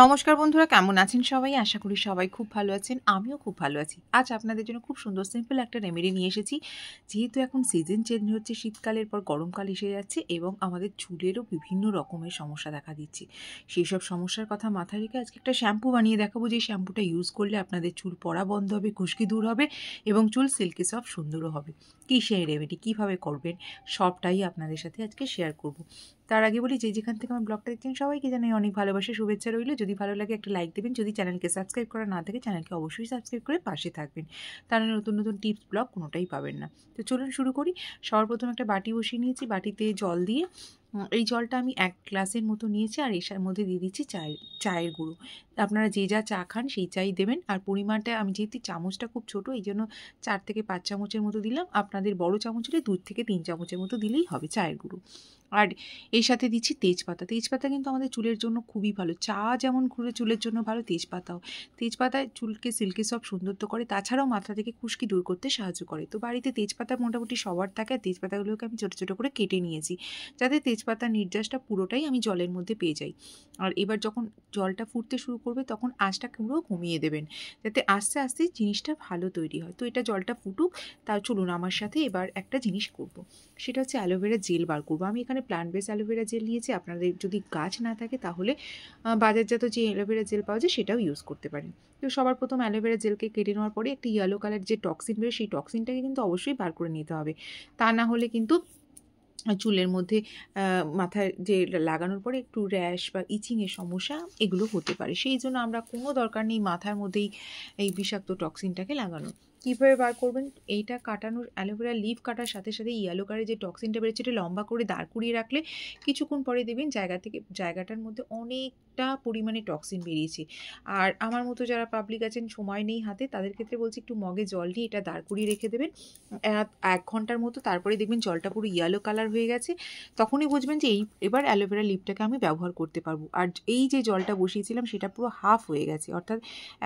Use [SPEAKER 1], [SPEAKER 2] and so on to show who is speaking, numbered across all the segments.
[SPEAKER 1] নমস্কার বন্ধুরা, কেমন আছেন সবাই? আশা করি সবাই খুব ভালো আছেন। আমিও খুব ভালো আছি। আজ আপনাদের জন্য খুব সুন্দর সিম্পল একটা রেমেডি নিয়ে এসেছি। যেহেতু এখন সিজন চেঞ্জ হচ্ছে, শীতকালের পর গরমকাল এসে যাচ্ছে এবং আমাদের চুলেরও বিভিন্ন রকমের সমস্যা দেখা দিচ্ছে। সেই সব সমস্যার কথা মাথায় রেখে আজকে একটা শ্যাম্পু বানিয়ে দেখাবো, যে শ্যাম্পুটা ইউজ করলে আপনাদের চুল পড়া বন্ধ হবে, খুশকি দূর হবে এবং চুল সিল্কি সফট সুন্দরও হবে। কী সেই রেমেডি, কীভাবে করবেন, সবটাই আপনাদের সাথে আজকে শেয়ার করব। তার আগে বলি, যে যেখান থেকে আমার ব্লগটা দেখছেন সবাইকে জানাই অনেক ভালোবাসা, শুভেচ্ছা রইল। যদি ভালো লাগে একটা লাইক দেবেন, যদি চ্যানেলকে সাবস্ক্রাইব করা না থাকে চ্যানেলকে অবশ্যই সাবস্ক্রাইব করে পাশে থাকবেন, তাহলে নতুন নতুন টিপস ব্লগ কোনোটাই পাবেন না। তো চলুন শুরু করি। সর্বপ্রথম একটা বাটি বসিয়ে নিয়েছি, বাটিতে জল দিয়ে এই জলটা আমি 1 গ্লাসের মতো নিয়েছি, আর এর মধ্যে দিয়ে দিচ্ছি চায়ের গুঁড়ো। আপনারা যে যা চা খান সেই চাই দেবেন, আর পরিমাণটা আমি যেহেতু চামচটা খুব ছোটো এই জন্য 4 থেকে 5 চামচের মতো দিলাম। আপনাদের বড় চামচ হলে 2 থেকে 3 চামচের মতো দিলেই হবে চায়ের গুঁড়ো। আর এর সাথে দিচ্ছি তেজপাতা। তেজপাতা কিন্তু আমাদের চুলের জন্য খুবই ভালো। চা যেমন চুলের জন্য ভালো, তেজপাতাও। তেজপাতায় চুলকে সিল্কি সফট সুন্দর তো করে, তাছাড়াও মাথা থেকে খুশকি দূর করতে সাহায্য করে। তো বাড়িতে তেজপাতা মোটামুটি সবার থাকে, আর তেজপাতাগুলোকে আমি ছোটো ছোটো করে কেটে নিয়েছি, যাতে তেজপাতার নির্যাসটা পুরোটাই আমি জলের মধ্যে পেয়ে যাই। আর এবার যখন জলটা ফুটতে শুরু করবে তখন আঁচটা পুরো কমিয়ে দেবেন, যাতে আস্তে আস্তে জিনিসটা ভালো তৈরি হয়। তো এটা জলটা ফুটুক, তা চলুন আমার সাথে এবার একটা জিনিস করব। সেটা হচ্ছে অ্যালোভেরা জেল বার করবো। আমি এখানে প্লান্ট বেস অ্যালোভেরা জেল নিয়েছি। আপনাদের যদি গাছ না থাকে তাহলে বাজারজাত যে অ্যালোভেরা জেল পাওয়া যায় সেটাও ইউজ করতে পারেন। তো সবার প্রথম অ্যালোভেরা জেলকে কেটে নেওয়ার পরে একটি ইয়েলো কালার যে টক্সিন বেরোয়, সেই টক্সিনটাকে কিন্তু অবশ্যই বার করে নিতে হবে। তা না হলে কিন্তু চুলের মধ্যে মাথায় যে লাগানোর পরে একটু র্যাশ বা ইচিংয়ের সমস্যা এগুলো হতে পারে। সেই জন্য আমরা কোনো দরকার নেই মাথার মধ্যেই এই বিষাক্ত টক্সিনটাকে লাগানোর। কীভাবে বার করবেন? এইটা কাটানোর, অ্যালোভেরা লিফ কাটার সাথে সাথে ইয়েলো কালারের যে টক্সিনটা বেরোচ্ছে এটা লম্বা করে দাঁড় করিয়ে রাখলে কিছুক্ষণ পরে দেখবেন জায়গাটার মধ্যে অনেকটা পরিমাণে টক্সিন বেরিয়েছে। আর আমার মতো যারা পাবলিক আছেন, সময় নেই হাতে, তাদের ক্ষেত্রে বলছি একটু মগে জল নিয়ে এটা দাঁড় করিয়ে রেখে দেবেন 1 ঘন্টার মতো। তারপরে দেখবেন জলটা পুরো ইয়েলো কালার হয়ে গেছে, তখনই বুঝবেন যে এবার অ্যালোভেরা লিপটাকে আমি ব্যবহার করতে পারবো। আর এই যে জলটা বসিয়েছিলাম সেটা পুরো হাফ হয়ে গেছে, অর্থাৎ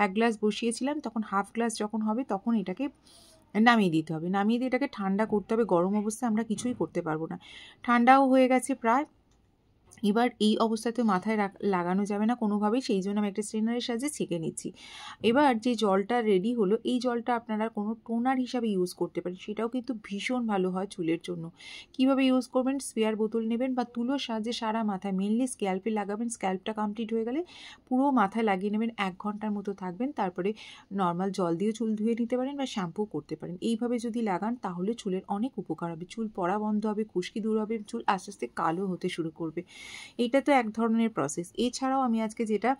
[SPEAKER 1] 1 গ্লাস বসিয়েছিলাম, তখন হাফ গ্লাস যখন হবে তখন এটাকে নামিয়ে দিতে হবে। নামিয়ে দিয়ে এটাকে ঠান্ডা করতে হবে। গরম অবস্থায় আমরা কিছুই করতে পারবো না। ঠান্ডাও হয়ে গেছে প্রায়। এবার এই অবস্থাতে মাথায় লাগানো যাবে না কোনোভাবেই, সেই জন্য আমি একটা স্ট্রেনারের সাহায্যে ছেঁকে নিচ্ছি। এবার যে জলটা রেডি হলো, এই জলটা আপনারা কোনো টোনার হিসাবে ইউজ করতে পারেন, সেটাও কিন্তু ভীষণ ভালো হয় চুলের জন্য। কিভাবে ইউজ করবেন? স্পেয়ার বোতল নেবেন বা তুলোর সাহায্যে সারা মাথায়, মেনলি স্ক্যাল্পে লাগাবেন। স্ক্যাল্পটা কমপ্লিট হয়ে গেলে পুরো মাথায় লাগিয়ে নেবেন, 1 ঘন্টার মতো থাকবেন। তারপরে নর্মাল জল দিয়ে চুল ধুয়ে নিতে পারেন বা শ্যাম্পু করতে পারেন। এইভাবে যদি লাগান তাহলে চুলের অনেক উপকার হবে, চুল পড়া বন্ধ হবে, খুশকি দূর হবে, চুল আস্তে আস্তে কালো হতে শুরু করবে। এটা তো এক ধরনের প্রসেস। এছাড়াও আমি আজকে যেটা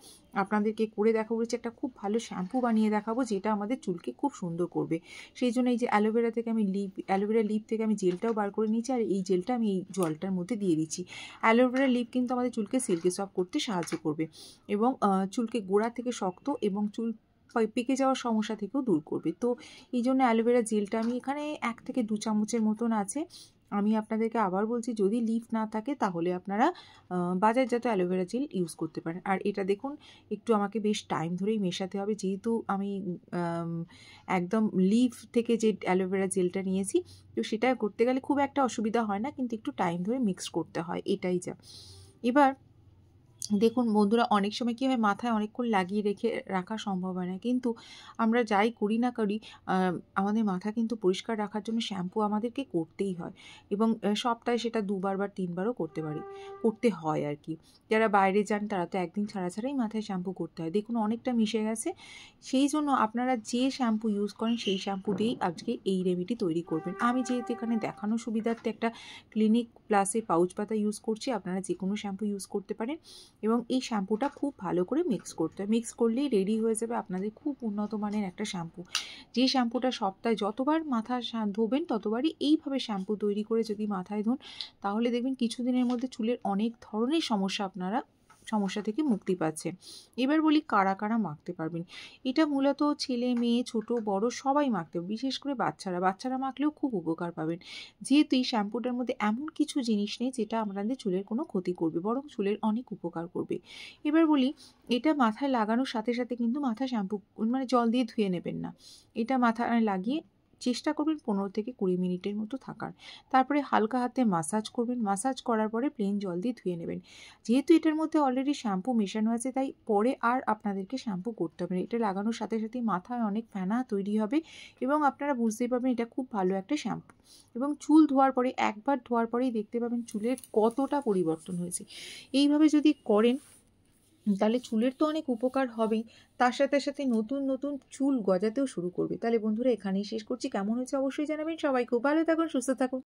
[SPEAKER 1] আপনাদেরকে করে দেখাবো হচ্ছে একটা খুব ভালো শ্যাম্পু বানিয়ে দেখাবো, যেটা আমাদের চুলকে খুব সুন্দর করবে। সেই জন্য এই যে অ্যালোভেরা লিপ থেকে আমি জেলটাও বার করে নিয়েছি, আর এই জেলটা আমি এই জলটার মধ্যে দিয়ে দিচ্ছি। অ্যালোভেরা লিপ কিন্তু আমাদের চুলকে সিল্কি সফট করতে সাহায্য করবে এবং চুলকে গোড়া থেকে শক্ত এবং চুল পেকে যাওয়ার সমস্যা থেকেও দূর করবে। তো এই জন্য অ্যালোভেরা জেলটা আমি এখানে 1 থেকে 2 চামচের মতন আছে। আমি আপনাদেরকে আবার বলছি, যদি লিফ না থাকে তাহলে আপনারা বাজারজাত অ্যালোভেরা জেল ইউজ করতে পারেন। আর এটা দেখুন, একটু আমাকে বেশ টাইম ধরেই মেশাতে হবে, যেহেতু আমি একদম লিফ থেকে যে অ্যালোভেরা জেলটা নিয়েছি, তো সেটা করতে গেলে খুব একটা অসুবিধা হয় না, কিন্তু একটু টাইম ধরে মিক্স করতে হয়, এটাই যা। এবার দেখুন বন্ধুরা, অনেক সময় কী হয়, মাথায় অনেকক্ষণ লাগিয়ে রাখা সম্ভব হয় না, কিন্তু আমরা যাই করি না করি আমাদের মাথা কিন্তু পরিষ্কার রাখার জন্য শ্যাম্পু আমাদেরকে করতেই হয়, এবং সপ্তাহে সেটা 2 বার বা 3 বারও করতে হয় আর কি। যারা বাইরে যান তারা তো একদিন ছাড়াই মাথায় শ্যাম্পু করতে হয়। দেখুন অনেকটা মিশে গেছে। সেই জন্য আপনারা যে শ্যাম্পু ইউজ করেন সেই শ্যাম্পু দিয়েই আজকে এই রেমেডি তৈরি করবেন। আমি যেহেতু এখানে দেখানো সুবিধার্থে একটা ক্লিনিক প্লাসে পাউচ পাতা ইউজ করছি, আপনারা যে কোনো শ্যাম্পু ইউজ করতে পারেন, এবং এই শ্যাম্পুটা খুব ভালো করে মিক্স করতে হয়। মিক্স করলেই রেডি হয়ে যাবে আপনাদের খুব উন্নত মানের একটা শ্যাম্পু। যে শ্যাম্পুটা সপ্তাহে যতবার মাথা ধোবেন ততবারই এইভাবে শ্যাম্পু তৈরি করে যদি মাথায় ধোন, তাহলে দেখবেন কিছুদিনের মধ্যে চুলের অনেক ধরনের সমস্যা থেকে মুক্তি পাচ্ছে। এবার বলি কারা কারা মাখতে পারবেন। এটা মূলত ছেলে মেয়ে ছোট বড় সবাই মাখতে, বিশেষ করে বাচ্চারা মাখলেও খুব উপকার পাবেন, যেহেতু এই শ্যাম্পুটার মধ্যে এমন কিছু জিনিস নেই যেটা আমাদের চুলের কোনো ক্ষতি করবে, বরং চুলের অনেক উপকার করবে। এবার বলি, এটা মাথায় লাগানোর সাথে সাথে কিন্তু মাথা শ্যাম্পু জল দিয়ে ধুয়ে নেবেন না। এটা মাথায় লাগিয়ে চেষ্টা করবেন 15 থেকে 20 মিনিটের মতো থাকার। তারপরে হালকা হাতে মাসাজ করবেন। মাসাজ করার পরে প্লেন জল দিয়ে ধুয়ে নেবেন। যেহেতু এটার মধ্যে অলরেডি শ্যাম্পু মেশানো আছে, তাই পরে আর আপনাদেরকে শ্যাম্পু করতে হবে না। এটা লাগানোর সাথে সাথেই মাথায় অনেক ফেনা তৈরি হবে এবং আপনারা বুঝতেই পারবেন এটা খুব ভালো একটা শ্যাম্পু। এবং চুল ধোয়ার পরে, একবার ধোয়ার পরেই দেখতে পাবেন চুলের কতটা পরিবর্তন হয়েছে। এইভাবে যদি করেন তাহলে চুলের তো অনেক উপকার হবেই, তার সাথে সাথে নতুন নতুন চুল গজাতেও শুরু করবে। তাহলে বন্ধুরা এখানেই শেষ করছি। কেমন হয়েছে অবশ্যই জানাবেন। সবাই খুব ভালো থাকুন, সুস্থ থাকুন।